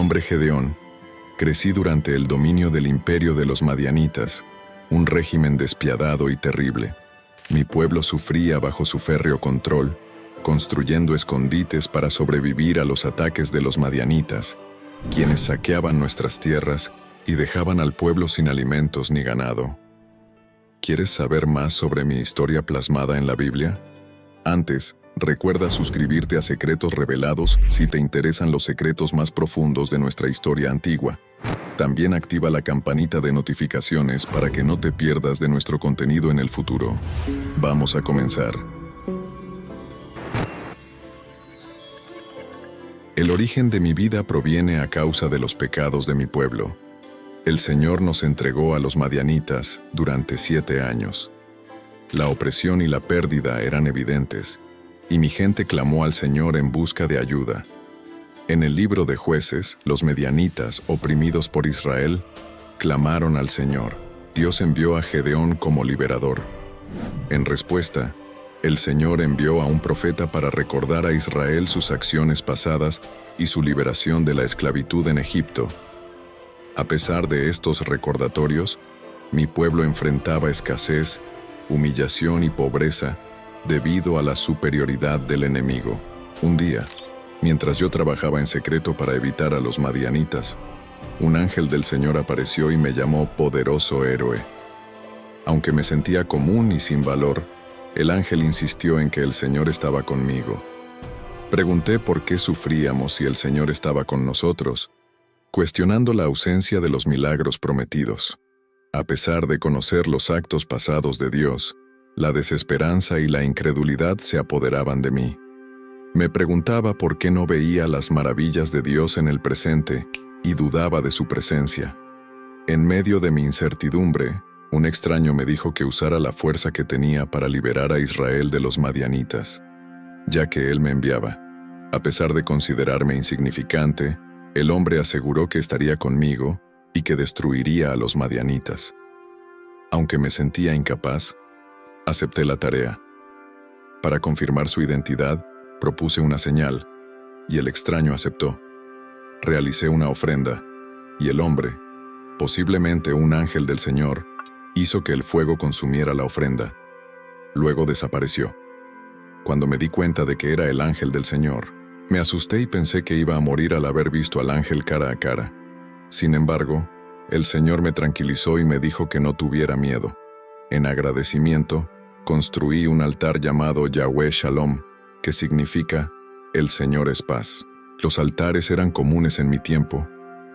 nombre Gedeón. Crecí durante el dominio del imperio de los madianitas, un régimen despiadado y terrible. Mi pueblo sufría bajo su férreo control, construyendo escondites para sobrevivir a los ataques de los madianitas, quienes saqueaban nuestras tierras y dejaban al pueblo sin alimentos ni ganado. ¿Quieres saber más sobre mi historia plasmada en la Biblia? Antes, recuerda suscribirte a Secretos Revelados si te interesan los secretos más profundos de nuestra historia antigua. También activa la campanita de notificaciones para que no te pierdas de nuestro contenido en el futuro. Vamos a comenzar. El origen de mi vida proviene a causa de los pecados de mi pueblo. El Señor nos entregó a los madianitas durante 7 años. La opresión y la pérdida eran evidentes, y mi gente clamó al Señor en busca de ayuda. En el libro de Jueces, los madianitas, oprimidos por Israel, clamaron al Señor. Dios envió a Gedeón como liberador. En respuesta, el Señor envió a un profeta para recordar a Israel sus acciones pasadas y su liberación de la esclavitud en Egipto. A pesar de estos recordatorios, mi pueblo enfrentaba escasez, humillación y pobreza debido a la superioridad del enemigo. Un día, mientras yo trabajaba en secreto para evitar a los madianitas, un ángel del Señor apareció y me llamó poderoso héroe. Aunque me sentía común y sin valor, el ángel insistió en que el Señor estaba conmigo. Pregunté por qué sufríamos si el Señor estaba con nosotros, cuestionando la ausencia de los milagros prometidos. A pesar de conocer los actos pasados de Dios, la desesperanza y la incredulidad se apoderaban de mí. Me preguntaba por qué no veía las maravillas de Dios en el presente y dudaba de su presencia. En medio de mi incertidumbre, un extraño me dijo que usara la fuerza que tenía para liberar a Israel de los madianitas, ya que él me enviaba. A pesar de considerarme insignificante, el hombre aseguró que estaría conmigo y que destruiría a los madianitas. Aunque me sentía incapaz, acepté la tarea. Para confirmar su identidad, propuse una señal, y el extraño aceptó. Realicé una ofrenda, y el hombre, posiblemente un ángel del Señor, hizo que el fuego consumiera la ofrenda. Luego desapareció. Cuando me di cuenta de que era el ángel del Señor, me asusté y pensé que iba a morir al haber visto al ángel cara a cara. Sin embargo, el Señor me tranquilizó y me dijo que no tuviera miedo. En agradecimiento, construí un altar llamado Yahweh Shalom, que significa El Señor es paz. Los altares eran comunes en mi tiempo,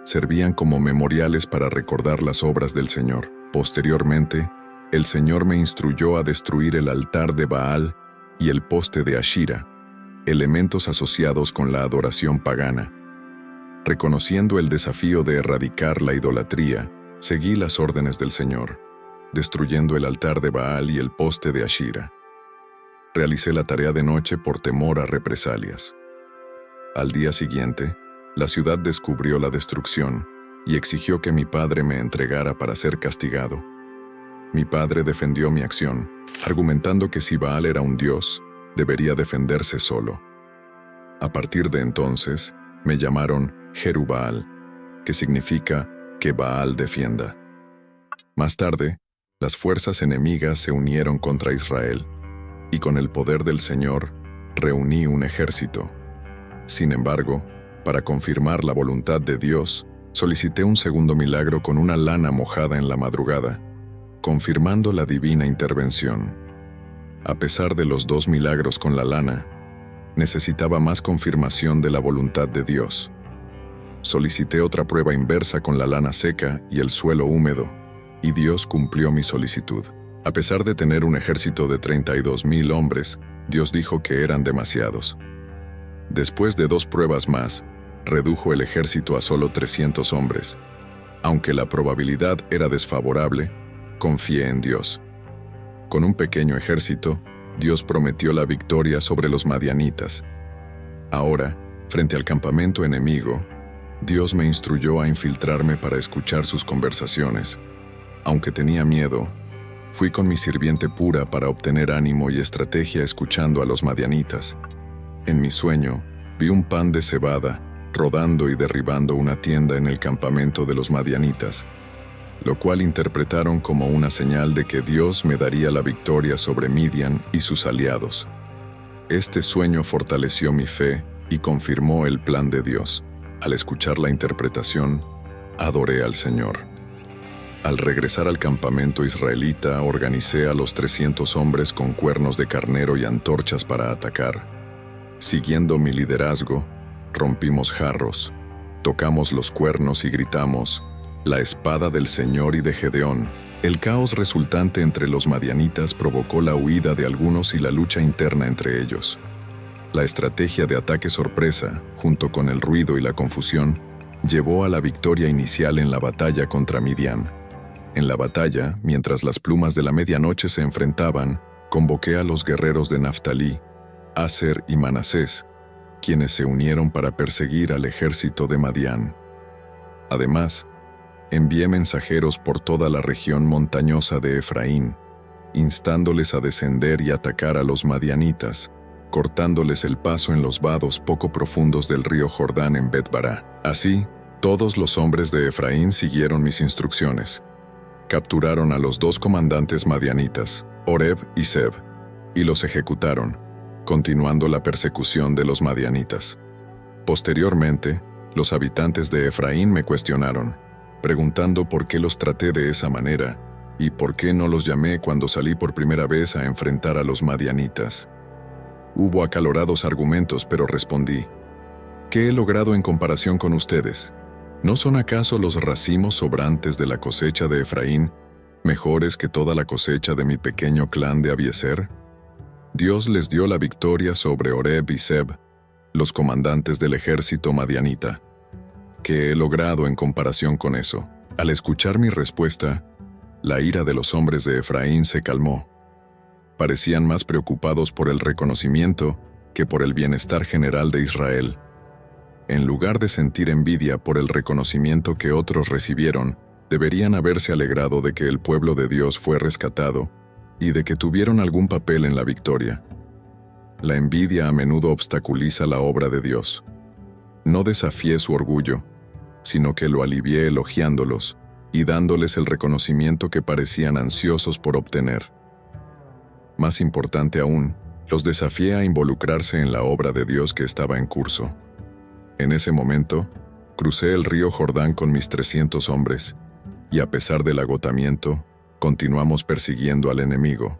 servían como memoriales para recordar las obras del Señor. Posteriormente, el Señor me instruyó a destruir el altar de Baal y el poste de Ashira, elementos asociados con la adoración pagana. Reconociendo el desafío de erradicar la idolatría, seguí las órdenes del Señor, destruyendo el altar de Baal y el poste de Ashira. Realicé la tarea de noche por temor a represalias. Al día siguiente, la ciudad descubrió la destrucción y exigió que mi padre me entregara para ser castigado. Mi padre defendió mi acción, argumentando que si Baal era un dios, debería defenderse solo. A partir de entonces, me llamaron Jerubbaal, que significa que Baal defienda. Más tarde, las fuerzas enemigas se unieron contra Israel, y con el poder del Señor, reuní un ejército. Sin embargo, para confirmar la voluntad de Dios, solicité un segundo milagro con una lana mojada en la madrugada, confirmando la divina intervención. A pesar de los 2 milagros con la lana, necesitaba más confirmación de la voluntad de Dios. Solicité otra prueba inversa con la lana seca y el suelo húmedo, y Dios cumplió mi solicitud. A pesar de tener un ejército de 32,000 hombres, Dios dijo que eran demasiados. Después de 2 pruebas más, redujo el ejército a solo 300 hombres. Aunque la probabilidad era desfavorable, confié en Dios. Con un pequeño ejército, Dios prometió la victoria sobre los madianitas. Ahora, frente al campamento enemigo, Dios me instruyó a infiltrarme para escuchar sus conversaciones. Aunque tenía miedo, fui con mi sirviente Pura para obtener ánimo y estrategia escuchando a los madianitas. En mi sueño, vi un pan de cebada rodando y derribando una tienda en el campamento de los madianitas, lo cual interpretaron como una señal de que Dios me daría la victoria sobre Midian y sus aliados. Este sueño fortaleció mi fe y confirmó el plan de Dios. Al escuchar la interpretación, adoré al Señor. Al regresar al campamento israelita, organicé a los 300 hombres con cuernos de carnero y antorchas para atacar. Siguiendo mi liderazgo, rompimos jarros, tocamos los cuernos y gritamos: «La espada del Señor y de Gedeón». El caos resultante entre los madianitas provocó la huida de algunos y la lucha interna entre ellos. La estrategia de ataque sorpresa, junto con el ruido y la confusión, llevó a la victoria inicial en la batalla contra Midian. En la batalla, mientras las plumas de la medianoche se enfrentaban, convoqué a los guerreros de Naftalí, Aser y Manasés, quienes se unieron para perseguir al ejército de Madián. Además, envié mensajeros por toda la región montañosa de Efraín, instándoles a descender y atacar a los madianitas, cortándoles el paso en los vados poco profundos del río Jordán en Bet-Bará. Así, todos los hombres de Efraín siguieron mis instrucciones. Capturaron a los 2 comandantes madianitas, Oreb y Seb, y los ejecutaron, continuando la persecución de los madianitas. Posteriormente, los habitantes de Efraín me cuestionaron, preguntando por qué los traté de esa manera y por qué no los llamé cuando salí por primera vez a enfrentar a los madianitas. Hubo acalorados argumentos, pero respondí: ¿qué he logrado en comparación con ustedes? ¿No son acaso los racimos sobrantes de la cosecha de Efraín mejores que toda la cosecha de mi pequeño clan de Abiezer? Dios les dio la victoria sobre Oreb y Seb, los comandantes del ejército madianita. ¿Qué he logrado en comparación con eso? Al escuchar mi respuesta, la ira de los hombres de Efraín se calmó. Parecían más preocupados por el reconocimiento que por el bienestar general de Israel. En lugar de sentir envidia por el reconocimiento que otros recibieron, deberían haberse alegrado de que el pueblo de Dios fue rescatado y de que tuvieron algún papel en la victoria. La envidia a menudo obstaculiza la obra de Dios. No desafié su orgullo, sino que lo alivié elogiándolos y dándoles el reconocimiento que parecían ansiosos por obtener. Más importante aún, los desafié a involucrarse en la obra de Dios que estaba en curso. En ese momento, crucé el río Jordán con mis 300 hombres, y a pesar del agotamiento, continuamos persiguiendo al enemigo.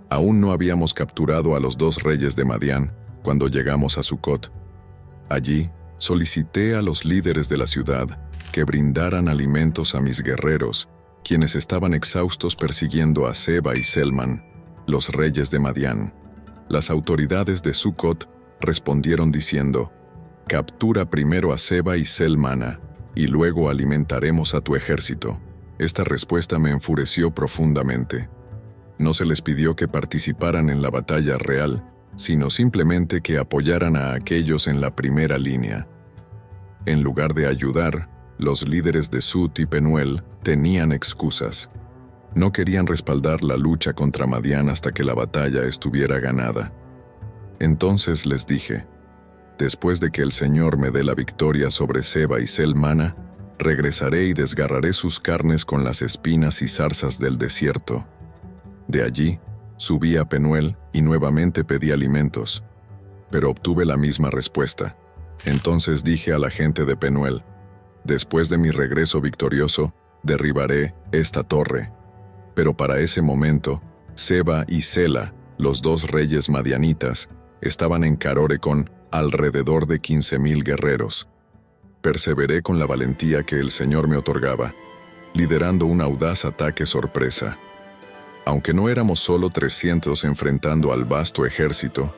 Aún no habíamos capturado a los 2 reyes de Madián cuando llegamos a Sucot. Allí, solicité a los líderes de la ciudad que brindaran alimentos a mis guerreros, quienes estaban exhaustos persiguiendo a Seba y Selman, los reyes de Madián. Las autoridades de Sucot respondieron diciendo: «Captura primero a Seba y Selmana, y luego alimentaremos a tu ejército». Esta respuesta me enfureció profundamente. No se les pidió que participaran en la batalla real, sino simplemente que apoyaran a aquellos en la primera línea. En lugar de ayudar, los líderes de Sut y Penuel tenían excusas. No querían respaldar la lucha contra Madián hasta que la batalla estuviera ganada. Entonces les dije: «Después de que el Señor me dé la victoria sobre Seba y Selmana, regresaré y desgarraré sus carnes con las espinas y zarzas del desierto». De allí, subí a Penuel y nuevamente pedí alimentos, pero obtuve la misma respuesta. Entonces dije a la gente de Penuel: «Después de mi regreso victorioso, derribaré esta torre». Pero para ese momento, Seba y Sela, los 2 reyes madianitas, estaban en Carore con alrededor de 15,000 guerreros. Perseveré con la valentía que el Señor me otorgaba, liderando un audaz ataque sorpresa. Aunque no éramos solo 300 enfrentando al vasto ejército,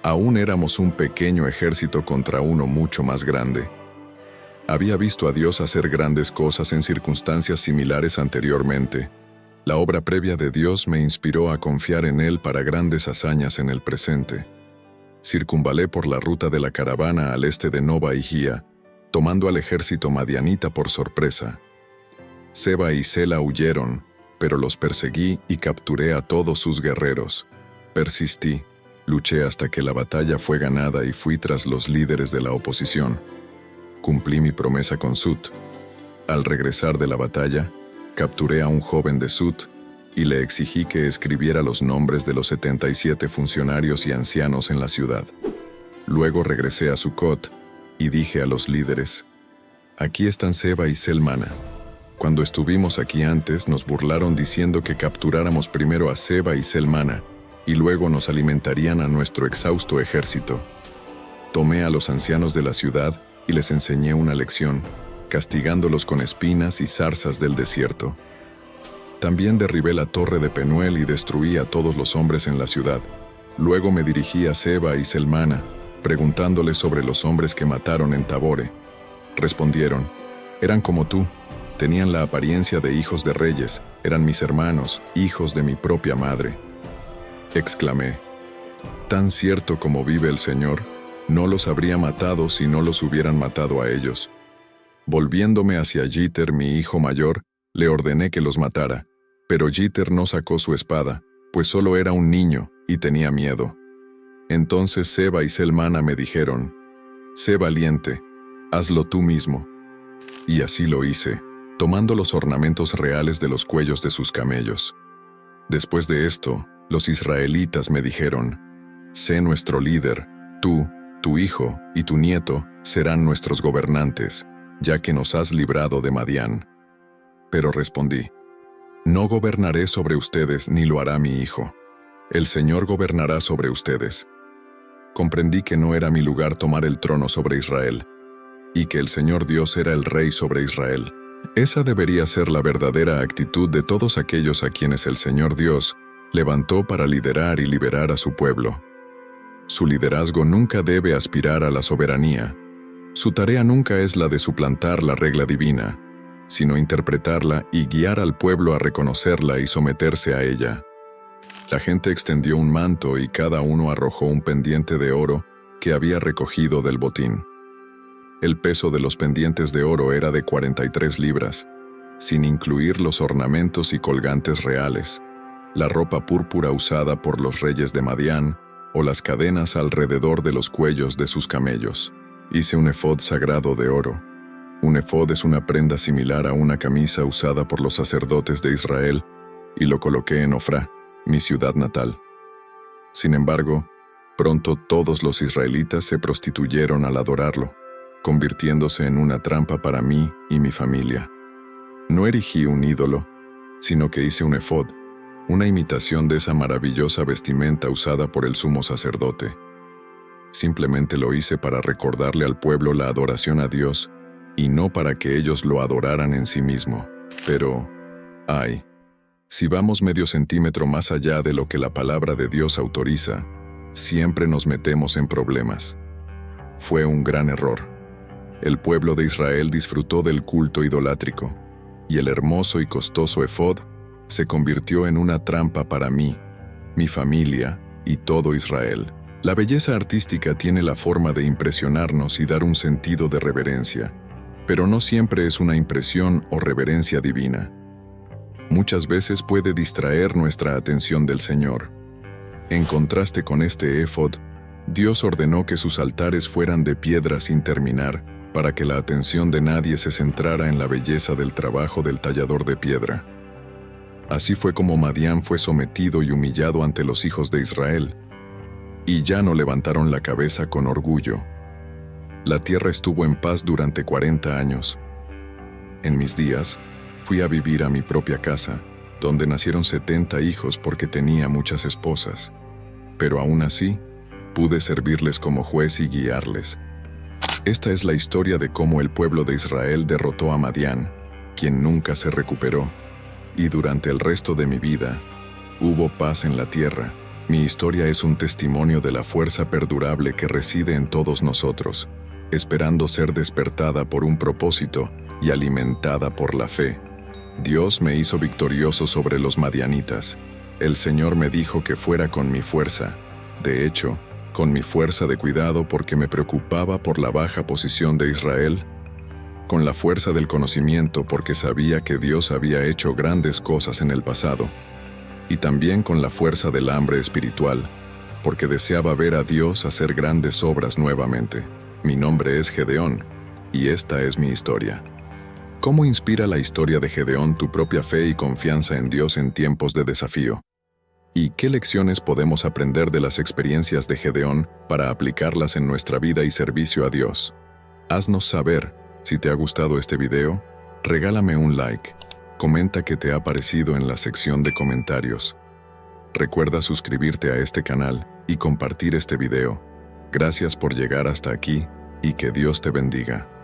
aún éramos un pequeño ejército contra uno mucho más grande. Había visto a Dios hacer grandes cosas en circunstancias similares anteriormente. La obra previa de Dios me inspiró a confiar en Él para grandes hazañas en el presente. Circunvalé por la ruta de la caravana al este de Nova y Gía, tomando al ejército madianita por sorpresa. Seba y Sela huyeron, pero los perseguí y capturé a todos sus guerreros. Persistí, Luché hasta que la batalla fue ganada y fui tras los líderes de la oposición. Cumplí mi promesa con Sut. Al regresar de la batalla, capturé a un joven de Sut y le exigí que escribiera los nombres de los 77 funcionarios y ancianos en la ciudad. Luego regresé a Sucot y dije a los líderes: aquí están Seba y Selmana. Cuando estuvimos aquí antes nos burlaron diciendo que capturáramos primero a Seba y Selmana y luego nos alimentarían a nuestro exhausto ejército. Tomé a los ancianos de la ciudad y les enseñé una lección, castigándolos con espinas y zarzas del desierto. También derribé la torre de Penuel y destruí a todos los hombres en la ciudad. Luego me dirigí a Seba y Selmana, preguntándoles sobre los hombres que mataron en Tabore. Respondieron: eran como tú, tenían la apariencia de hijos de reyes, eran mis hermanos, hijos de mi propia madre. Exclamé: tan cierto como vive el Señor, no los habría matado si no los hubieran matado a ellos. Volviéndome hacia Jeter, mi hijo mayor, le ordené que los matara, pero Jeter no sacó su espada, pues solo era un niño y tenía miedo. Entonces Seba y Selmana me dijeron: sé valiente, hazlo tú mismo. Y así lo hice, tomando los ornamentos reales de los cuellos de sus camellos. Después de esto, los israelitas me dijeron: sé nuestro líder, tú, tu hijo y tu nieto serán nuestros gobernantes, ya que nos has librado de Madián. Pero respondí: no gobernaré sobre ustedes ni lo hará mi hijo. El Señor gobernará sobre ustedes. Comprendí que no era mi lugar tomar el trono sobre Israel, y que el Señor Dios era el rey sobre Israel. Esa debería ser la verdadera actitud de todos aquellos a quienes el Señor Dios levantó para liderar y liberar a su pueblo. Su liderazgo nunca debe aspirar a la soberanía. Su tarea nunca es la de suplantar la regla divina, sino interpretarla y guiar al pueblo a reconocerla y someterse a ella. La gente extendió un manto y cada uno arrojó un pendiente de oro que había recogido del botín. El peso de los pendientes de oro era de 43 libras, sin incluir los ornamentos y colgantes reales, la ropa púrpura usada por los reyes de Madián o las cadenas alrededor de los cuellos de sus camellos. Hice un efod sagrado de oro. Un efod es una prenda similar a una camisa usada por los sacerdotes de Israel, y lo coloqué en Ofrá, mi ciudad natal. Sin embargo, pronto todos los israelitas se prostituyeron al adorarlo, convirtiéndose en una trampa para mí y mi familia. No erigí un ídolo, sino que hice un efod, una imitación de esa maravillosa vestimenta usada por el sumo sacerdote. Simplemente lo hice para recordarle al pueblo la adoración a Dios y no para que ellos lo adoraran en sí mismo. Pero, ay, si vamos medio centímetro más allá de lo que la palabra de Dios autoriza, siempre nos metemos en problemas. Fue un gran error. El pueblo de Israel disfrutó del culto idolátrico, y el hermoso y costoso efod se convirtió en una trampa para mí, mi familia y todo Israel. La belleza artística tiene la forma de impresionarnos y dar un sentido de reverencia, pero no siempre es una impresión o reverencia divina. Muchas veces puede distraer nuestra atención del Señor. En contraste con este éfod, Dios ordenó que sus altares fueran de piedra sin terminar, para que la atención de nadie se centrara en la belleza del trabajo del tallador de piedra. Así fue como Madián fue sometido y humillado ante los hijos de Israel, y ya no levantaron la cabeza con orgullo. La tierra estuvo en paz durante 40 años. En mis días, fui a vivir a mi propia casa, donde nacieron 70 hijos porque tenía muchas esposas, pero aún así, pude servirles como juez y guiarles. Esta es la historia de cómo el pueblo de Israel derrotó a Madián, quien nunca se recuperó, y durante el resto de mi vida, hubo paz en la tierra. Mi historia es un testimonio de la fuerza perdurable que reside en todos nosotros, esperando ser despertada por un propósito y alimentada por la fe. Dios me hizo victorioso sobre los madianitas. El Señor me dijo que fuera con mi fuerza. De hecho, con mi fuerza de cuidado porque me preocupaba por la baja posición de Israel, con la fuerza del conocimiento porque sabía que Dios había hecho grandes cosas en el pasado, y también con la fuerza del hambre espiritual, porque deseaba ver a Dios hacer grandes obras nuevamente. Mi nombre es Gedeón, y esta es mi historia. ¿Cómo inspira la historia de Gedeón tu propia fe y confianza en Dios en tiempos de desafío? ¿Y qué lecciones podemos aprender de las experiencias de Gedeón para aplicarlas en nuestra vida y servicio a Dios? Haznos saber. Si te ha gustado este video, regálame un like, comenta qué te ha parecido en la sección de comentarios. Recuerda suscribirte a este canal y compartir este video. Gracias por llegar hasta aquí y que Dios te bendiga.